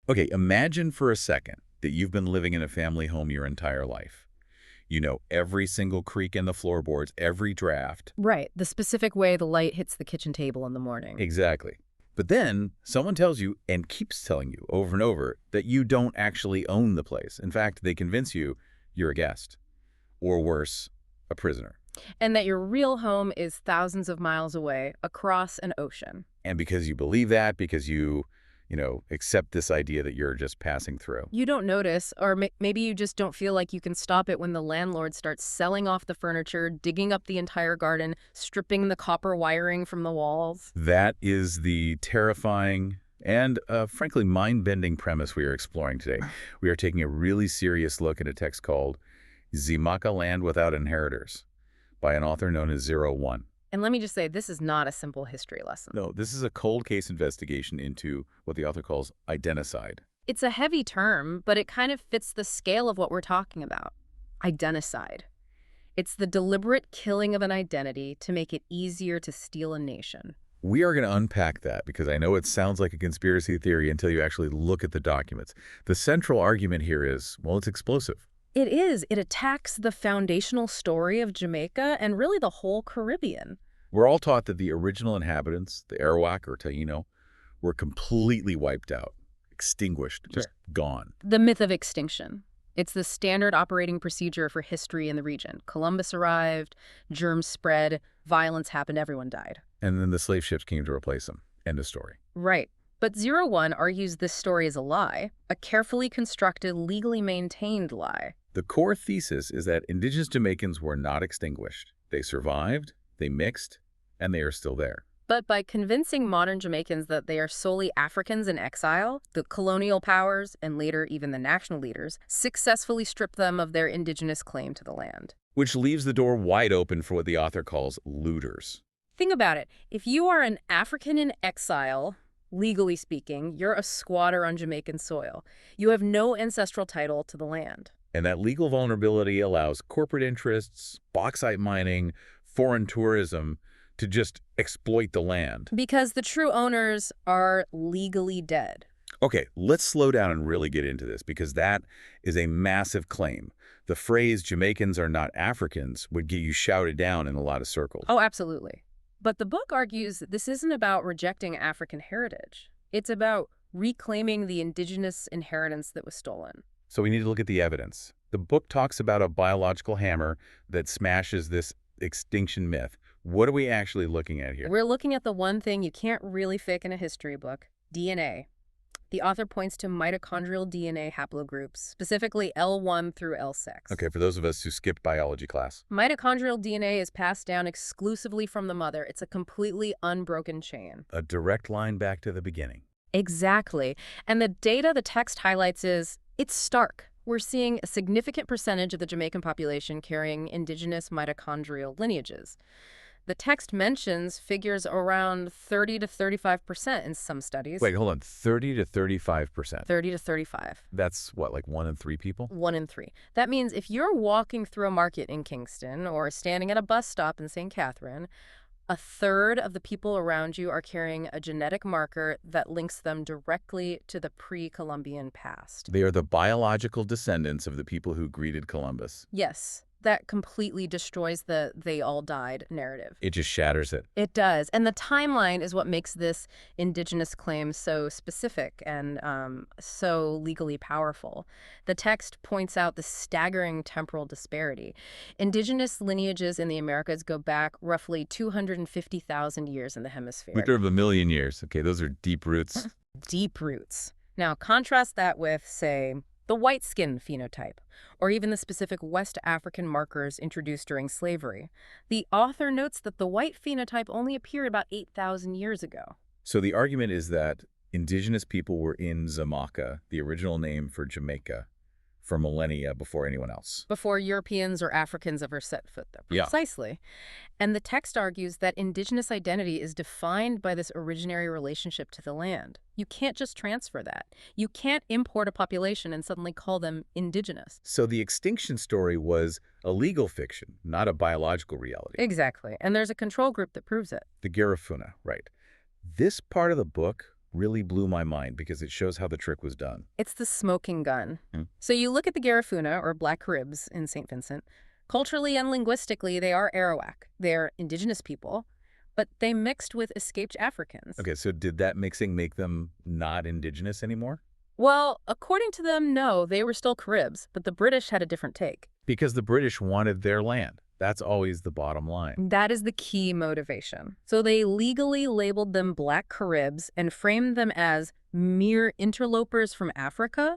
Okay, imagine for a second that you've been living in a family home your entire life. You know every single creak in the floorboards, every draft. Right, the specific way the light hits the kitchen table in the morning. Exactly. But then someone tells you and keeps telling you over and over that you don't actually own the place. In fact, they convince you you're a guest, or worse, a prisoner. And that your real home is thousands of miles away, across an ocean. And because you believe that, because you accept this idea that you're just passing through. You don't notice, or maybe you just don't feel like you can stop it when the landlord starts selling off the furniture, digging up the entire garden, stripping the copper wiring from the walls. That is the terrifying and, frankly, mind-bending premise we are exploring today. We are taking a really serious look at a text called Xaymacca, Land Without Inheritors by an author known as 01. And let me just say, this is not a simple history lesson. No, this is a cold case investigation into what the author calls identicide. It's a heavy term, but it kind of fits the scale of what we're talking about. Identicide. It's the deliberate killing of an identity to make it easier to steal a nation. We are going to unpack that because I know it sounds like a conspiracy theory until you actually look at the documents. The central argument here is, well, it's explosive. It is. It attacks the foundational story of Jamaica and really the whole Caribbean. We're all taught that the original inhabitants, the Arawak or Taino, were completely wiped out, extinguished, just gone. The myth of extinction. It's the standard operating procedure for history in the region. Columbus arrived, germs spread, violence happened, everyone died. And then the slave ships came to replace them. End of story. Right. But 01 argues this story is a lie, a carefully constructed, legally maintained lie. The core thesis is that indigenous Jamaicans were not extinguished. They survived, they mixed, and they are still there. But by convincing modern Jamaicans that they are solely Africans in exile, the colonial powers, and later even the national leaders, successfully stripped them of their indigenous claim to the land. Which leaves the door wide open for what the author calls looters. Think about it. If you are an African in exile, legally speaking, you're a squatter on Jamaican soil. You have no ancestral title to the land. And that legal vulnerability allows corporate interests, bauxite mining, foreign tourism to just exploit the land. Because the true owners are legally dead. Okay, let's slow down and really get into this because that is a massive claim. The phrase Jamaicans are not Africans would get you shouted down in a lot of circles. Oh, absolutely. But the book argues that this isn't about rejecting African heritage. It's about reclaiming the indigenous inheritance that was stolen. So we need to look at the evidence. The book talks about a biological hammer that smashes this extinction myth. What are we actually looking at here? We're looking at the one thing you can't really fake in a history book, DNA. The author points to mitochondrial DNA haplogroups, specifically L1 through L6. Okay, for those of us who skipped biology class. Mitochondrial DNA is passed down exclusively from the mother. It's a completely unbroken chain. A direct line back to the beginning. Exactly. And the data the text highlights it's stark. We're seeing a significant percentage of the Jamaican population carrying indigenous mitochondrial lineages. The text mentions figures around 30 to 35% in some studies. Wait, hold on. 30 to 35%. 30 to 35. That's what, like 1 in 3 people? 1 in 3. That means if you're walking through a market in Kingston or standing at a bus stop in St. Catherine, a third of the people around you are carrying a genetic marker that links them directly to the pre-Columbian past. They are the biological descendants of the people who greeted Columbus. Yes. That completely destroys the "they all died" narrative. It just shatters it. It does. And the timeline is what makes this indigenous claim so specific and so legally powerful. The text points out the staggering temporal disparity. Indigenous lineages in the Americas go back roughly 250,000 years in the hemisphere. We could have a million years. Okay, those are deep roots. Deep roots. Now, contrast that with, say, the white skin phenotype, or even the specific West African markers introduced during slavery. The author notes that the white phenotype only appeared about 8,000 years ago. So the argument is that indigenous people were in Xaymacca, the original name for Jamaica, for millennia before anyone else. Before Europeans or Africans ever set foot there. Yeah. Precisely. And the text argues that indigenous identity is defined by this originary relationship to the land. You can't just transfer that. You can't import a population and suddenly call them indigenous. So the extinction story was a legal fiction, not a biological reality. Exactly. And there's a control group that proves it. The Garifuna, right. This part of the book really blew my mind because it shows how the trick was done. It's the smoking gun. Hmm. So you look at the Garifuna, or Black Caribs in St. Vincent. Culturally and linguistically, they are Arawak. They're indigenous people, but they mixed with escaped Africans. Okay, so did that mixing make them not indigenous anymore? Well, according to them, no, they were still Caribs, but the British had a different take. Because the British wanted their land. That's always the bottom line. That is the key motivation. So they legally labeled them Black Caribs and framed them as mere interlopers from Africa.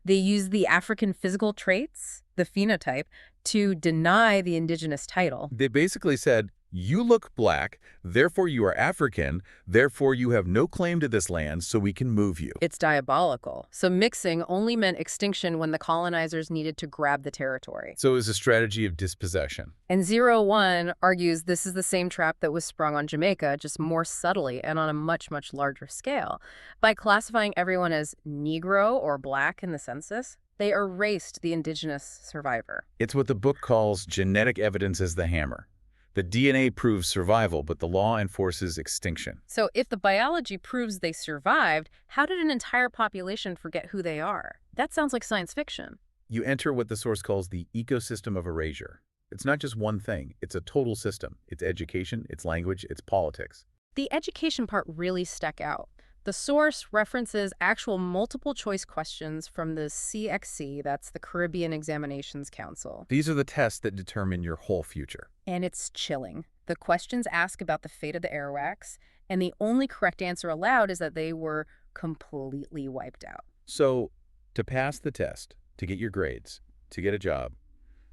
They used the African physical traits, the phenotype, to deny the indigenous title. They basically said, you look black, therefore you are African, therefore you have no claim to this land, so we can move you. It's diabolical. So mixing only meant extinction when the colonizers needed to grab the territory. So it was a strategy of dispossession. And 01 argues this is the same trap that was sprung on Jamaica, just more subtly and on a much, much larger scale. By classifying everyone as Negro or Black in the census, they erased the indigenous survivor. It's what the book calls genetic evidence as the hammer. The DNA proves survival, but the law enforces extinction. So if the biology proves they survived, how did an entire population forget who they are? That sounds like science fiction. You enter what the source calls the ecosystem of erasure. It's not just one thing. It's a total system. It's education, it's language, it's politics. The education part really stuck out. The source references actual multiple-choice questions from the CXC, that's the Caribbean Examinations Council. These are the tests that determine your whole future. And it's chilling. The questions ask about the fate of the Arawaks, and the only correct answer allowed is that they were completely wiped out. So, to pass the test, to get your grades, to get a job,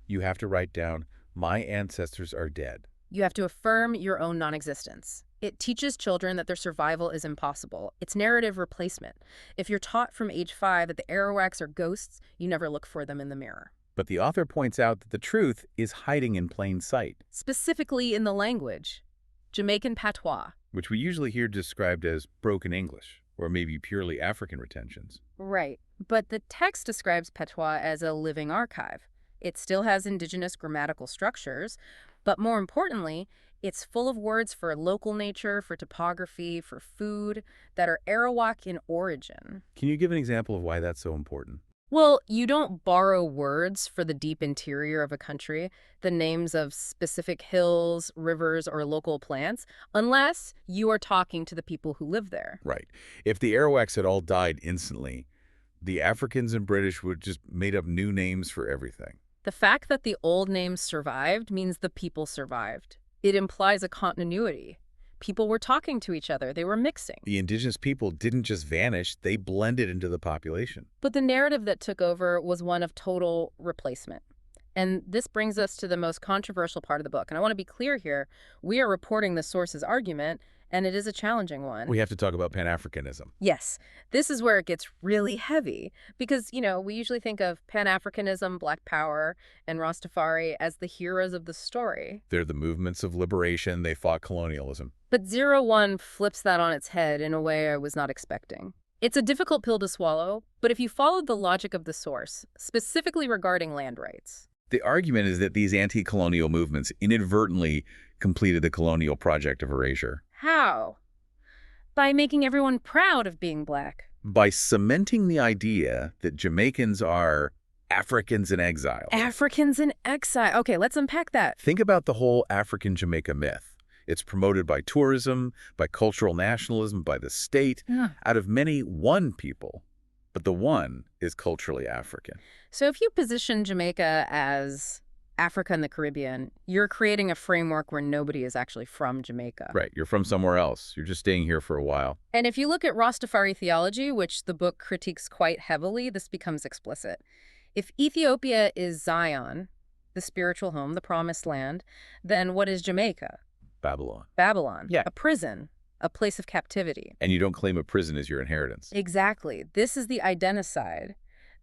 you have to write down, my ancestors are dead. You have to affirm your own non-existence. It teaches children that their survival is impossible. It's narrative replacement. If you're taught from age 5 that the Arawaks are ghosts, you never look for them in the mirror. But the author points out that the truth is hiding in plain sight. Specifically in the language, Jamaican patois. Which we usually hear described as broken English, or maybe purely African retentions. Right, but the text describes patois as a living archive. It still has indigenous grammatical structures, but more importantly, it's full of words for local nature, for topography, for food, that are Arawak in origin. Can you give an example of why that's so important? Well, you don't borrow words for the deep interior of a country, the names of specific hills, rivers, or local plants, unless you are talking to the people who live there. Right. If the Arawaks had all died instantly, the Africans and British would just made up new names for everything. The fact that the old names survived means the people survived. It implies a continuity. People were talking to each other. They were mixing. The indigenous people didn't just vanish, they blended into the population. But the narrative that took over was one of total replacement. And this brings us to the most controversial part of the book. And I want to be clear here. We are reporting the source's argument, and it is a challenging one. We have to talk about Pan-Africanism. Yes, this is where it gets really heavy because, we usually think of Pan-Africanism, Black Power, and Rastafari as the heroes of the story. They're the movements of liberation. They fought colonialism. But 01 flips that on its head in a way I was not expecting. It's a difficult pill to swallow, but if you followed the logic of the source, specifically regarding land rights. The argument is that these anti-colonial movements inadvertently completed the colonial project of erasure. How? By making everyone proud of being Black. By cementing the idea that Jamaicans are Africans in exile. Africans in exile. Okay, let's unpack that. Think about the whole African Jamaica myth. It's promoted by tourism, by cultural nationalism, by the state. Yeah. Out of many, one people. But the one is culturally African. So if you position Jamaica as Africa and the Caribbean, you're creating a framework where nobody is actually from Jamaica. Right. You're from somewhere else. You're just staying here for a while. And if you look at Rastafari theology, which the book critiques quite heavily, this becomes explicit. If Ethiopia is Zion, the spiritual home, the promised land, then what is Jamaica? Babylon. Babylon. Yeah. A prison, a place of captivity. And you don't claim a prison as your inheritance. Exactly. This is the identicide.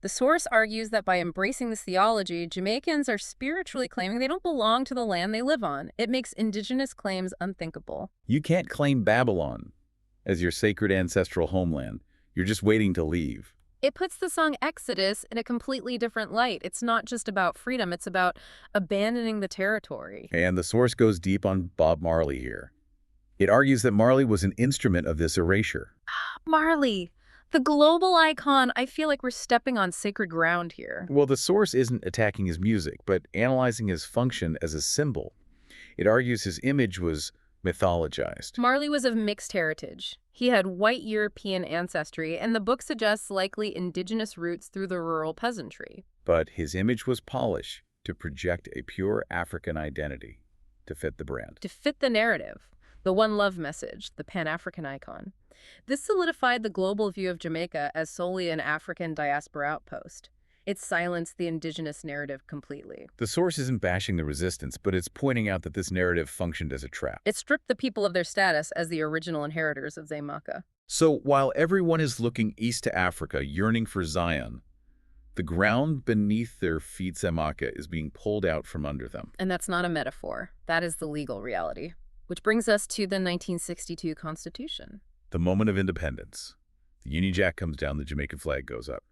The source argues that by embracing this theology, Jamaicans are spiritually claiming they don't belong to the land they live on. It makes indigenous claims unthinkable. You can't claim Babylon as your sacred ancestral homeland. You're just waiting to leave. It puts the song Exodus in a completely different light. It's not just about freedom, it's about abandoning the territory. And the source goes deep on Bob Marley here. It argues that Marley was an instrument of this erasure. Marley, the global icon. I feel like we're stepping on sacred ground here. Well, the source isn't attacking his music, but analyzing his function as a symbol. It argues his image was mythologized. Marley was of mixed heritage. He had white European ancestry, and the book suggests likely indigenous roots through the rural peasantry. But his image was polished to project a pure African identity to fit the brand. To fit the narrative, the One Love message, the Pan-African icon. This solidified the global view of Jamaica as solely an African diaspora outpost. It silenced the indigenous narrative completely. The source isn't bashing the resistance, but it's pointing out that this narrative functioned as a trap. It stripped the people of their status as the original inheritors of Xaymaca. So while everyone is looking east to Africa, yearning for Zion, the ground beneath their feet, Xaymaca, is being pulled out from under them. And that's not a metaphor. That is the legal reality. Which brings us to the 1962 Constitution. The moment of independence. The Union Jack comes down, the Jamaican flag goes up.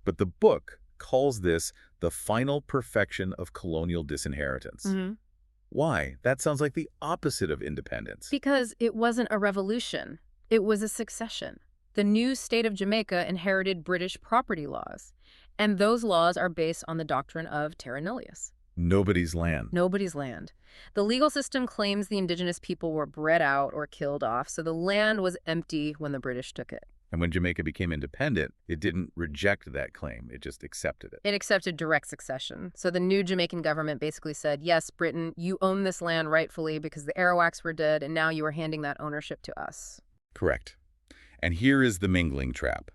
But the book calls this the final perfection of colonial disinheritance. Why? That sounds like the opposite of independence. Because it wasn't a revolution. It was a succession. The new state of Jamaica inherited British property laws, and those laws are based on the doctrine of terra nullius. Nobody's land. Nobody's land. The legal system claims the indigenous people were bred out or killed off, so the land was empty when the British took it. And when Jamaica became independent, it didn't reject that claim. It just accepted it. It accepted direct succession. So the new Jamaican government basically said, yes, Britain, you own this land rightfully because the Arawaks were dead, and now you are handing that ownership to us. Correct. And here is the mingling trap.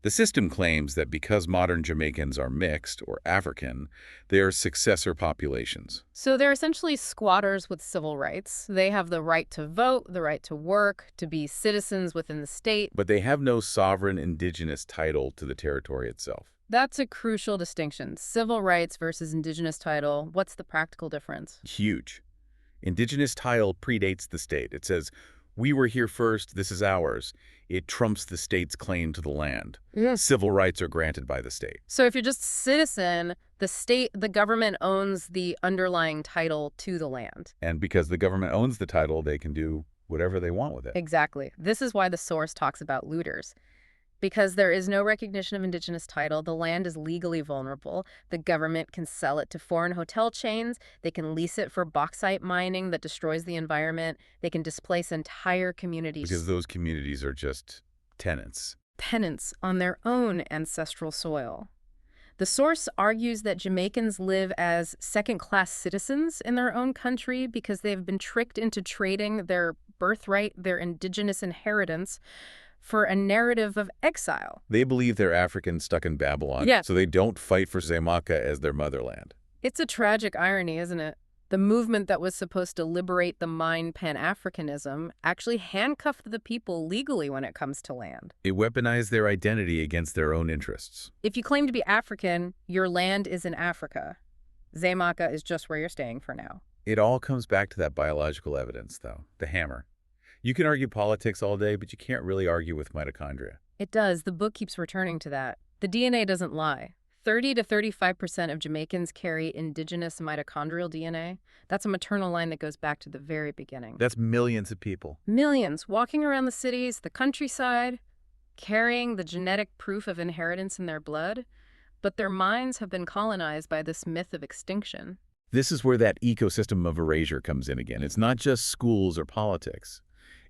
The system claims that because modern Jamaicans are mixed, or African, they are successor populations. So they're essentially squatters with civil rights. They have the right to vote, the right to work, to be citizens within the state. But they have no sovereign indigenous title to the territory itself. That's a crucial distinction. Civil rights versus indigenous title. What's the practical difference? Huge. Indigenous title predates the state. It says, we were here first, this is ours. It trumps the state's claim to the land. Yes. Civil rights are granted by the state. So if you're just a citizen, the government owns the underlying title to the land. And because the government owns the title, they can do whatever they want with it. Exactly. This is why the source talks about looters. Because there is no recognition of indigenous title, the land is legally vulnerable. The government can sell it to foreign hotel chains. They can lease it for bauxite mining that destroys the environment. They can displace entire communities. Because those communities are just tenants. Tenants on their own ancestral soil. The source argues that Jamaicans live as second-class citizens in their own country because they've been tricked into trading their birthright, their indigenous inheritance, for a narrative of exile. They believe they're Africans stuck in Babylon, Yeah. so they don't fight for Xaymaca as their motherland. It's a tragic irony, isn't it? The movement that was supposed to liberate the mind Pan-Africanism actually handcuffed the people legally when it comes to land. It weaponized their identity against their own interests. If you claim to be African, your land is in Africa. Xaymaca is just where you're staying for now. It all comes back to that biological evidence, though, the hammer. You can argue politics all day, but you can't really argue with mitochondria. It does. The book keeps returning to that. The DNA doesn't lie. 30 to 35% of Jamaicans carry indigenous mitochondrial DNA. That's a maternal line that goes back to the very beginning. That's millions of people. Millions walking around the cities, the countryside, carrying the genetic proof of inheritance in their blood, but their minds have been colonized by this myth of extinction. This is where that ecosystem of erasure comes in again. It's not just schools or politics.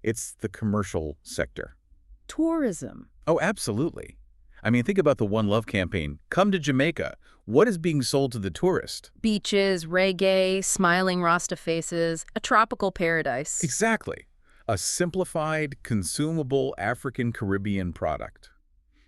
It's the commercial sector. Tourism. Oh, absolutely. I mean, think about the One Love campaign. Come to Jamaica. What is being sold to the tourist? Beaches, reggae, smiling Rasta faces, a tropical paradise. Exactly. A simplified, consumable African-Caribbean product.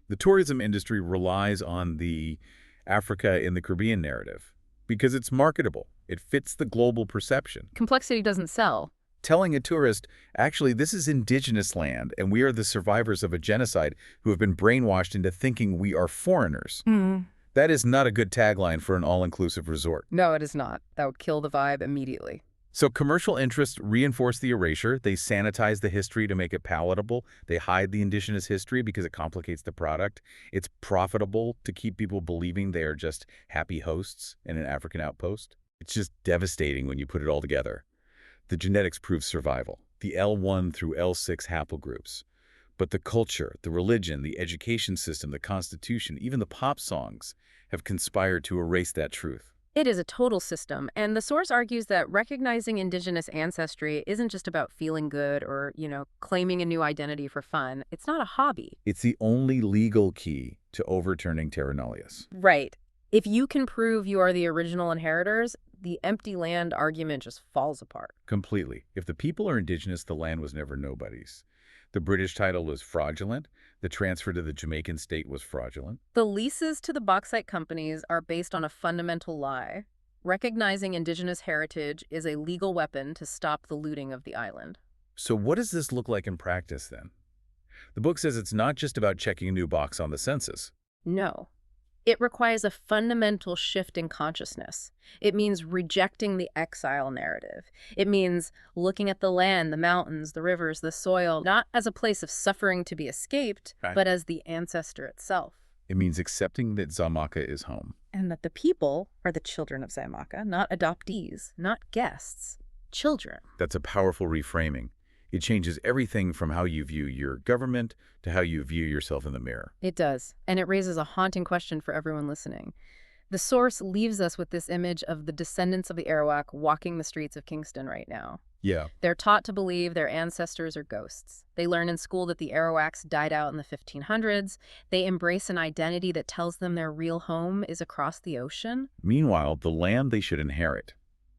The tourism industry relies on the Africa in the Caribbean narrative because it's marketable. It fits the global perception. Complexity doesn't sell. Telling a tourist, actually, this is indigenous land, and we are the survivors of a genocide who have been brainwashed into thinking we are foreigners. That is not a good tagline for an all-inclusive resort. No, it is not. That would kill the vibe immediately. So commercial interests reinforce the erasure. They sanitize the history to make it palatable. They hide the indigenous history because it complicates the product. It's profitable to keep people believing they are just happy hosts in an African outpost. It's just devastating when you put it all together. The genetics prove survival. the L1 through L6 haplogroups. But the culture, the religion, the education system, the constitution, even the pop songs have conspired to erase that truth. It is a total system, and the source argues that recognizing indigenous ancestry isn't just about feeling good or, claiming a new identity for fun. It's not a hobby. It's the only legal key to overturning terra nullius. Right. If you can prove you are the original inheritors, the empty land argument just falls apart. Completely. If the people are indigenous, the land was never nobody's. The British title was fraudulent. The transfer to the Jamaican state was fraudulent. The leases to the bauxite companies are based on a fundamental lie. Recognizing indigenous heritage is a legal weapon to stop the looting of the island. So what does this look like in practice then? The book says it's not just about checking a new box on the census. No. It requires a fundamental shift in consciousness. It means rejecting the exile narrative. It means looking at the land, the mountains, the rivers, the soil, not as a place of suffering to be escaped, Right. but as the ancestor itself. It means accepting that Xaymaca is home. And that the people are the children of Xaymaca, not adoptees, not guests, children. That's a powerful reframing. It changes everything from how you view your government to how you view yourself in the mirror. It does, and it raises a haunting question for everyone listening. The source leaves us with this image of the descendants of the Arawak walking the streets of Kingston right now. Yeah. They're taught to believe their ancestors are ghosts. They learn in school that the Arawaks died out in the 1500s. They embrace an identity that tells them their real home is across the ocean. Meanwhile, the land they should inherit,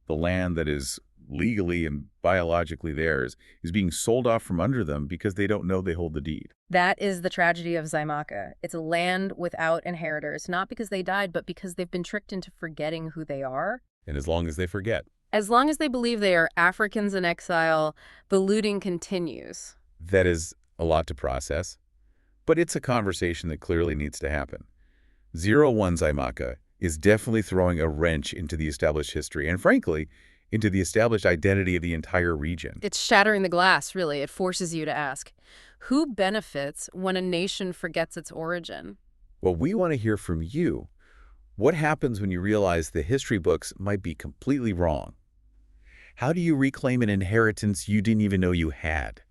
the land that is legally and biologically theirs, is being sold off from under them because they don't know they hold the deed. That is the tragedy of Xaymaca. It's a land without inheritors, not because they died, but because they've been tricked into forgetting who they are. And as long as they forget, As long as they believe they are Africans in exile, the looting continues. that is a lot to process. But it's a conversation that clearly needs to happen. 01 Xaymaca is definitely throwing a wrench into the established history and, frankly, into the established identity of the entire region. It's shattering the glass, really. It forces you to ask, who benefits when a nation forgets its origin? Well, we want to hear from you. What happens when you realize the history books might be completely wrong? How do you reclaim an inheritance you didn't even know you had?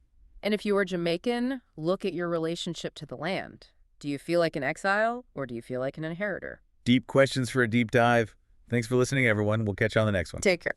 And if you are Jamaican, look at your relationship to the land. Do you feel like an exile, or do you feel like an inheritor? Deep questions for a deep dive. Thanks for listening, everyone. We'll catch you on the next one. Take care.